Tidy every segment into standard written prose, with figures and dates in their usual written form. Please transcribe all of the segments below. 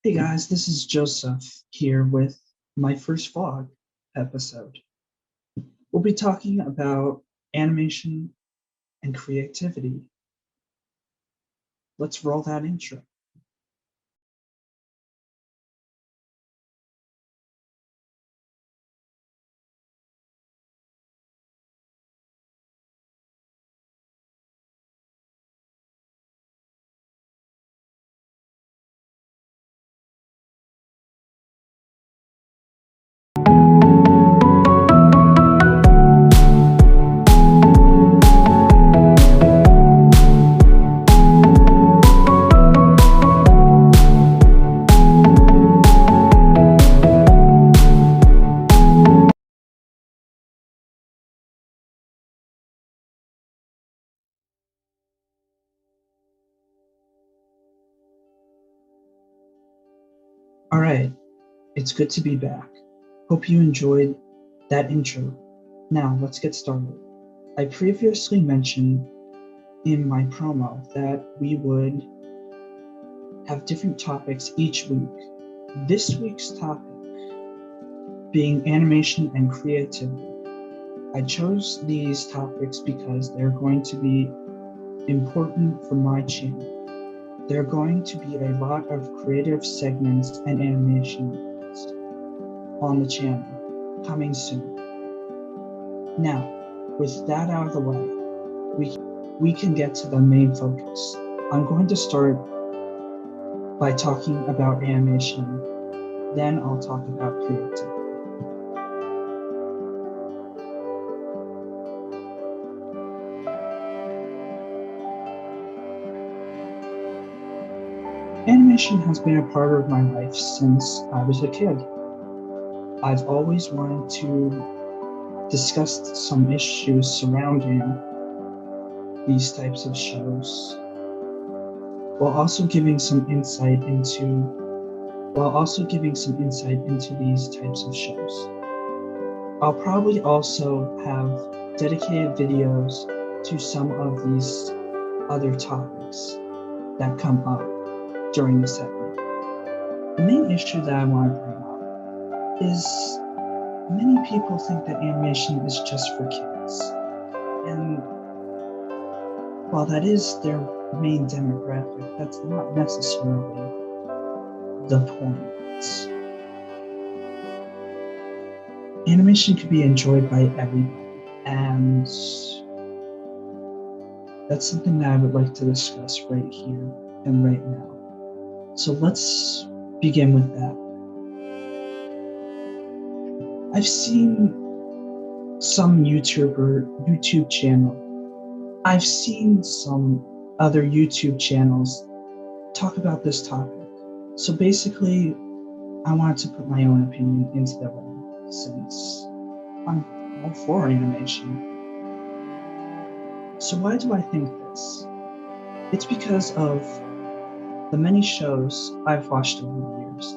Hey guys, this is Joseph here with my first vlog episode. We'll be talking about animation and creativity. Let's roll that intro. All right, it's good to be back. Hope you enjoyed that intro. Now let's get started. I previously mentioned in my promo that we would have different topics each week. This week's topic being animation and creativity. I chose these topics because they're going to be important for my channel. There are going to be a lot of creative segments and animations on the channel coming soon. Now, with that out of the way, we can get to the main focus. I'm going to start by talking about animation, then I'll talk about creativity. Animation has been a part of my life since I was a kid. I've always wanted to discuss some issues surrounding these types of shows, while also giving some insight into these types of shows. I'll probably also have dedicated videos to some of these other topics that come up during the segment. The main issue that I want to bring up is many people think that animation is just for kids. And while that is their main demographic, that's not necessarily the point. Animation can be enjoyed by everybody, and that's something that I would like to discuss right here and right now. So let's begin with that. I've seen some YouTube channel. I've seen some other YouTube channels talk about this topic. So basically, I wanted to put my own opinion into the room since I'm all for animation. So why do I think this? It's because of the many shows I've watched over the years.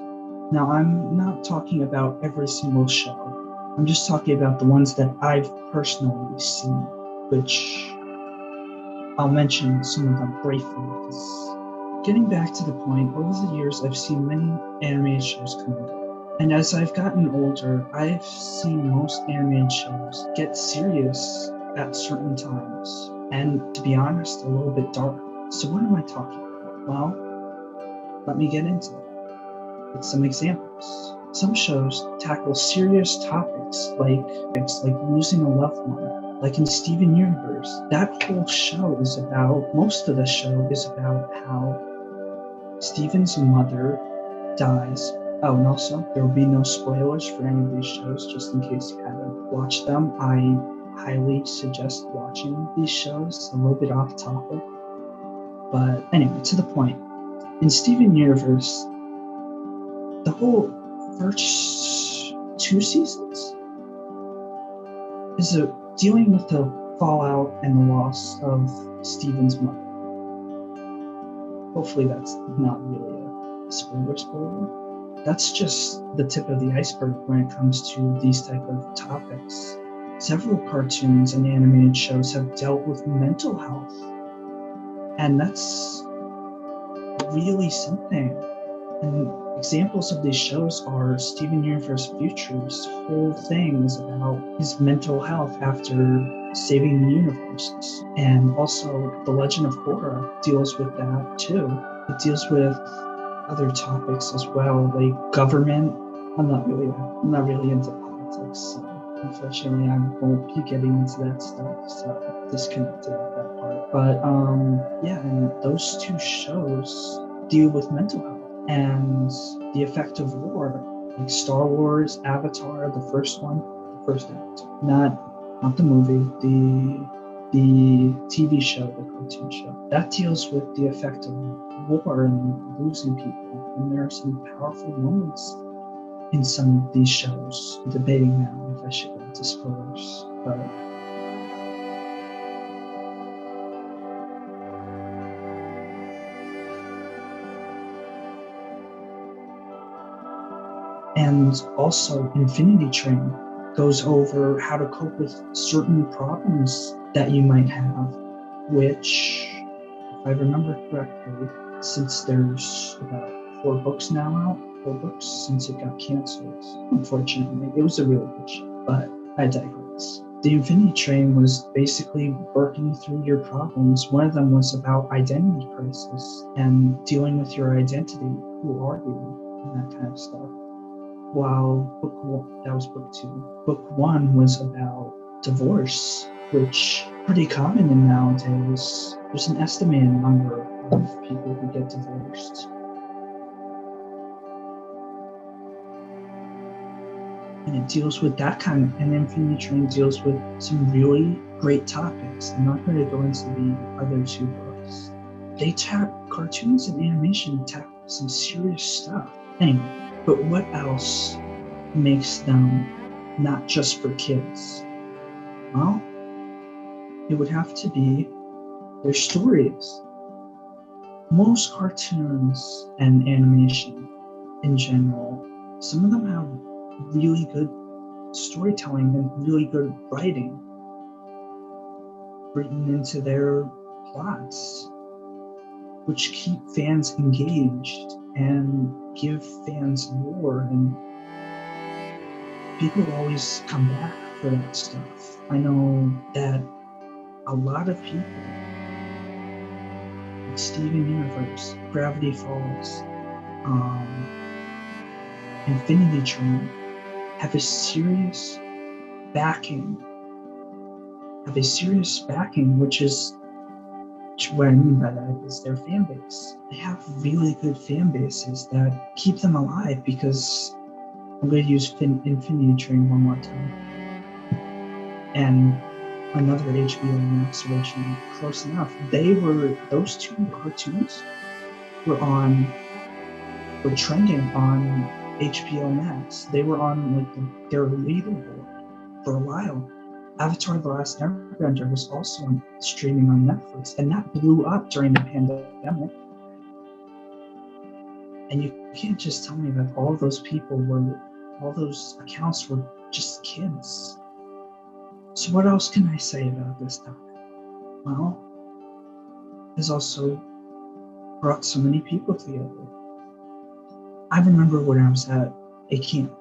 Now, I'm not talking about every single show. I'm just talking about the ones that I've personally seen, which I'll mention some of them briefly. Getting back to the point, over the years, I've seen many animated shows come and go. And as I've gotten older, I've seen most animated shows get serious at certain times. And to be honest, a little bit dark. So what am I talking about? Well, let me get into it with some examples. Some shows tackle serious topics like losing a loved one, like in Steven Universe. That whole show is about, most of the show is about how Steven's mother dies. Oh, and also, there will be no spoilers for any of these shows, just in case you haven't watched them. I highly suggest watching these shows, a little bit off topic. But anyway, to the point. In Steven Universe, the whole first 2 seasons is dealing with the fallout and the loss of Steven's mother. Hopefully that's not really a spoiler. That's just the tip of the iceberg when it comes to these type of topics. Several cartoons and animated shows have dealt with mental health, and that's really something. And examples of these shows are Steven Universe Future's whole thing is about his mental health after saving the universe. And also The Legend of Korra deals with that too. It deals with other topics as well, like government. I'm not really into politics, so unfortunately I won't be getting into that stuff, so disconnected with that part. But yeah, and those two shows deal with mental health and the effect of war, like Star Wars, Avatar, the first one, the first Avatar, not the movie, the TV show, the cartoon show, that deals with the effect of war and losing people. And there are some powerful moments in some of these shows. I'm debating now if I should go into spoilers, but and also Infinity Train goes over how to cope with certain problems that you might have, which, if I remember correctly, since there's about 4 books now out, 4 books since it got canceled, unfortunately. It was a really good show, but I digress. The Infinity Train was basically working through your problems. One of them was about identity crisis and dealing with your identity. Who are you? And that kind of stuff. While book one, that was book 2. Book 1 was about divorce, which pretty common in nowadays. There's an estimated number of people who get divorced. And it deals with that kind of, and Infinity Train deals with some really great topics. I'm not going to go into the other 2 books. They cartoons and animation tackle some serious stuff. Anyway, but what else makes them not just for kids? Well, it would have to be their stories. Most cartoons and animation in general, some of them have really good storytelling and really good writing written into their plots, which keep fans engaged and give fans more, and people always come back for that stuff. I know that a lot of people, like Steven Universe, Gravity Falls, Infinity Train, have a serious backing, which is what I mean by that is their fan base. They have really good fan bases that keep them alive, because I'm going to use Infinity Train one more time. And another HBO Max original, close enough. Those 2 cartoons were trending on HBO Max. They were on their leaderboard for a while. Avatar: The Last Airbender was also streaming on Netflix, and that blew up during the pandemic. And you can't just tell me that all those accounts were just kids. So what else can I say about this topic? Well, it's also brought so many people together. I remember when I was at a camp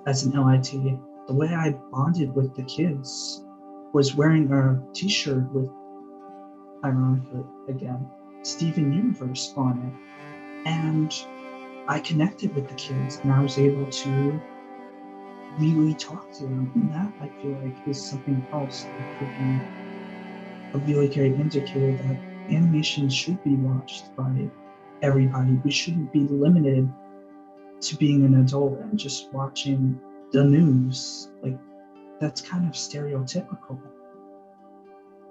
as an LIT, the way I bonded with the kids was wearing a t-shirt with, ironically again, Steven Universe on it. And I connected with the kids, and I was able to really talk to them. And that, I feel like, is something else that could be a really great indicator that animation should be watched by everybody. We shouldn't be limited to being an adult and just watching the news. Like, that's kind of stereotypical.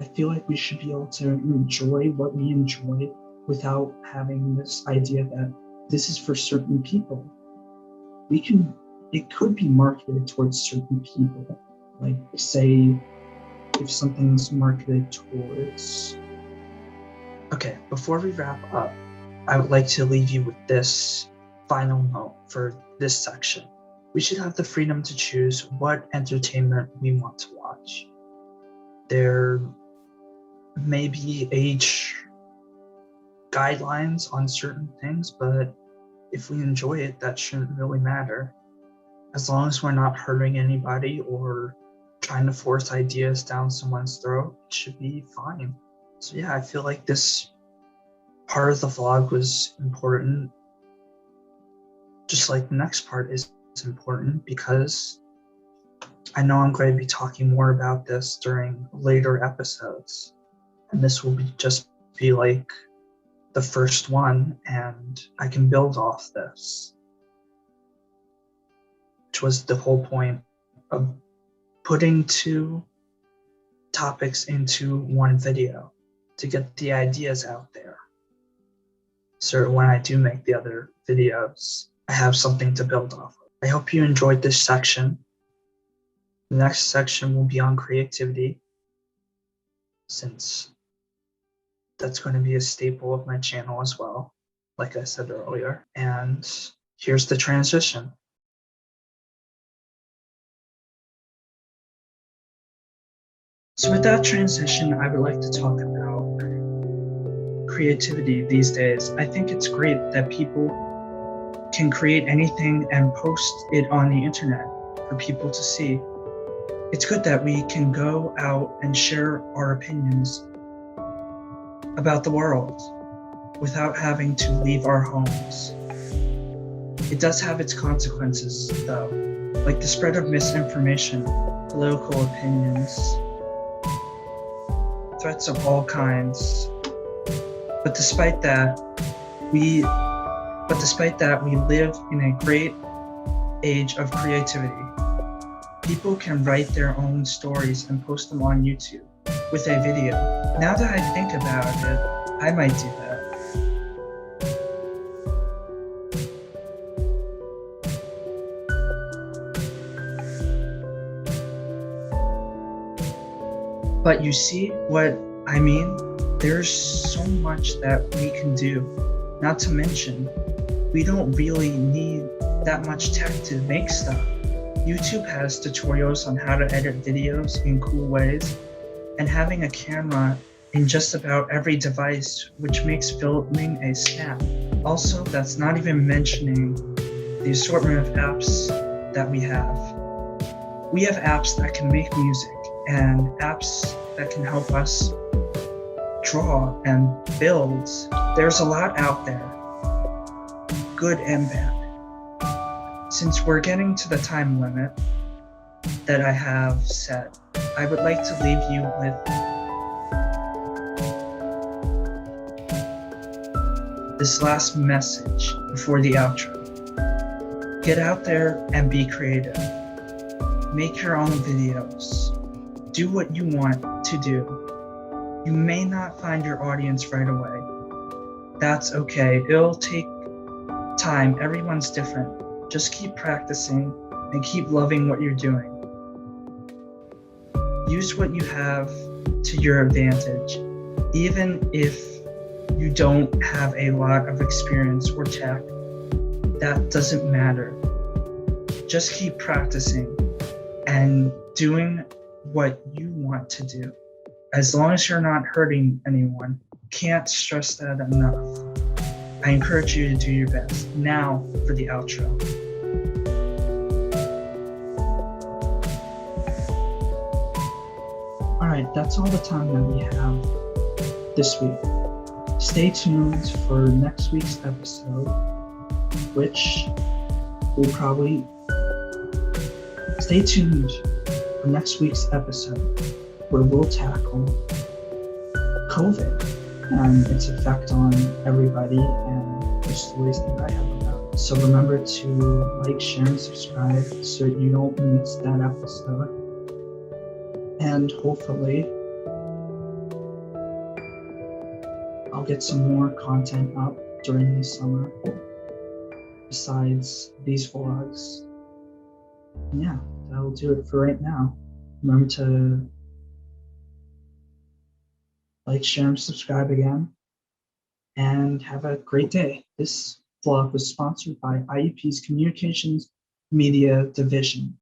I feel like we should be able to enjoy what we enjoy without having this idea that this is for certain people. It could be marketed towards certain people. Like, say, if something's marketed towards... Okay, before we wrap up, I would like to leave you with this final note for this section. We should have the freedom to choose what entertainment we want to watch. There may be age guidelines on certain things, but if we enjoy it, that shouldn't really matter. As long as we're not hurting anybody or trying to force ideas down someone's throat, it should be fine. So yeah, I feel like this part of the vlog was important, just like the next part is important, because I know I'm going to be talking more about this during later episodes, and this will just be like the first one, and I can build off this, which was the whole point of putting two topics into one video to get the ideas out there. So when I do make the other videos, I have something to build off of. I hope you enjoyed this section. The next section will be on creativity, since that's going to be a staple of my channel as well, like I said earlier. And here's the transition. So with that transition, I would like to talk about creativity these days. I think it's great that people can create anything and post it on the internet for people to see. It's good that we can go out and share our opinions about the world without having to leave our homes. It does have its consequences, though, like the spread of misinformation, political opinions, threats of all kinds. But despite that, we live in a great age of creativity. People can write their own stories and post them on YouTube with a video. Now that I think about it, I might do that. But you see what I mean? There's so much that we can do. Not to mention, we don't really need that much tech to make stuff. YouTube has tutorials on how to edit videos in cool ways, and having a camera in just about every device, which makes filming a snap. Also, that's not even mentioning the assortment of apps that we have. We have apps that can make music and apps that can help us draw and build. There's a lot out there, good and bad. Since we're getting to the time limit that I have set, I would like to leave you with this last message before the outro. Get out there and be creative. Make your own videos. Do what you want to do. You may not find your audience right away. That's okay. It'll take time. Everyone's different. Just keep practicing and keep loving what you're doing. Use what you have to your advantage. Even if you don't have a lot of experience or tech, that doesn't matter. Just keep practicing and doing what you want to do. As long as you're not hurting anyone, can't stress that enough. I encourage you to do your best. Now for the outro. Alright, that's all the time that we have this week. Stay tuned for next week's episode, which will probably... Stay tuned for next week's episode, where we'll tackle COVID and its effect on everybody and the stories that I have about it. So remember to like, share, and subscribe so you don't miss that episode. And hopefully I'll get some more content up during the summer besides these vlogs. And yeah, that'll do it for right now. Remember to like, share, and subscribe again, and have a great day. This vlog was sponsored by IUP's Communications Media Division.